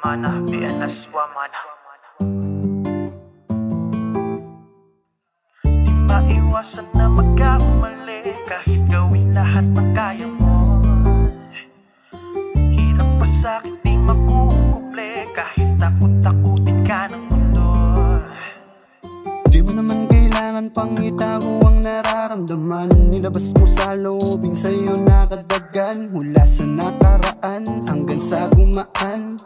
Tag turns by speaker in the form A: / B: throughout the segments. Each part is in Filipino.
A: mana, BNS Wamana. Di maiwasan na magkamali, kahit gawin lahat ng kaya mo. Hirap pa sa'kin di makukuble, kahit takot-takutin ka ng mundo.
B: Di mo naman kailangan pang itago ang nararamdaman. Nilabas mo sa loobing sa'yo nakadagan. Mula sa nakaraan hanggang sa gumaan.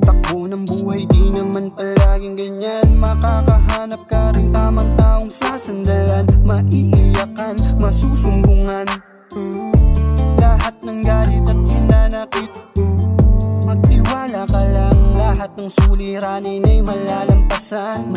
B: Takbo ng buhay di naman palaging ganyan. Makakahanap ka rin tamang taong sasandalan. Maiiyakan, masusumbungan. Lahat ng galit at hinanakit, magtiwala ka lang. Lahat ng suliranin ay malalampasan.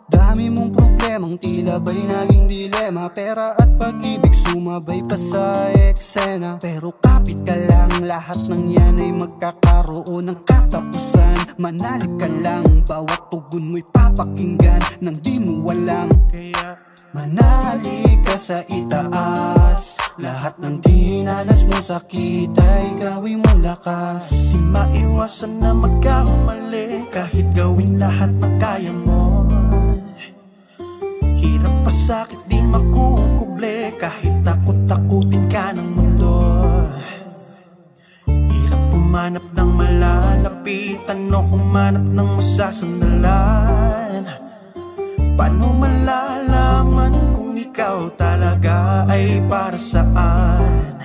B: Dami mong problemang tila ba'y naging dilema. Pera at pag-ibig sumabay pa sa eksena. Pero kapit ka lang, lahat ng yan ay magkakaroon ng katapusan. Manalig ka lang, bawat tugon mo'y papakinggan nang di mo alam. Kaya manalig ka sa itaas. Lahat ng dinanas mo sakit ay gawin mo lakas.
A: Di maiwasan na magkamali, kahit gawin lahat ng kaya mo. Hirap pa sakit di makukuble, kahit takot-takutin ka ng mundo. Hirap pumanap ng malalapitan o humanap ng masasandalan. Paano malalaman kung ikaw talaga ay para saan?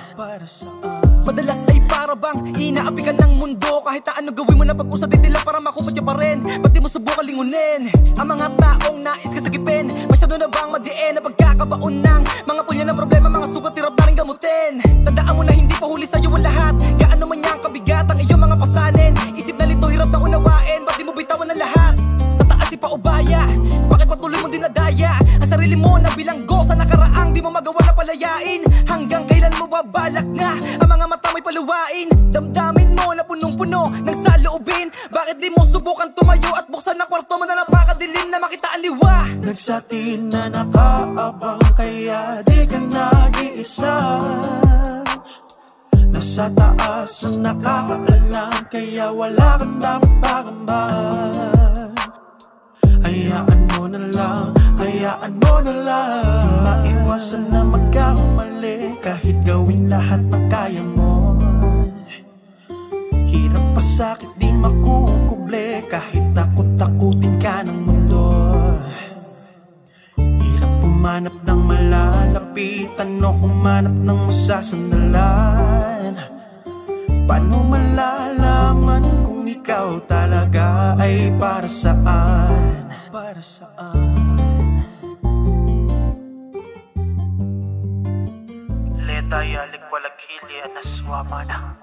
C: Madalas ay para bang inaapi ka ng mundo. Kahit na ano gawin mo na pag-usad ay tila para makumpatya pa rin. Ba't di mo subukan lingunin ang mga taong nais ka sagipin? Masyado na bang madiin na pagkakabaon ng mga pulya ng problema, mga sugat tirap na rin gamutin? Tandaan mo na hindi pa huli sa'yo ang lahat. Gaano man niyang kabigat ang iyong mga pasanin. Isip na lito hirap na unawain, ba't di mo bitawan ang lahat? Sa taas ipaubaya, bakit patuloy mo dinadaya ang sarili mo na bilanggo sa nakaraang di mo magawa na palayain? Hanggang kailan mo babalak na ang mga mata mo'y paluwain? Damdamin mo na punong-puno ng saloobin. Bakit di mo subukan tumayo at buksan ang kwarto mo na napakadilim na makita ang liwa?
A: Nagsatin na nakaabang, kaya di ka nag-iisa. Nasa taas ang nakakaalam, kaya wala kang dapat pagamba. Hayaan mo na lang, hayaan mo na lang. Di maiwasan na magkamali, kahit gawin lahat ng kaya mo. Hirap pa sakit di makukuble, kahit takot-takutin ka ng mundo. Hirap pumanap ng malalapitan o humanap ng masasandalan. Paano malalaman kung ikaw talaga ay para saan? Leta yalik walak hili anaswamana.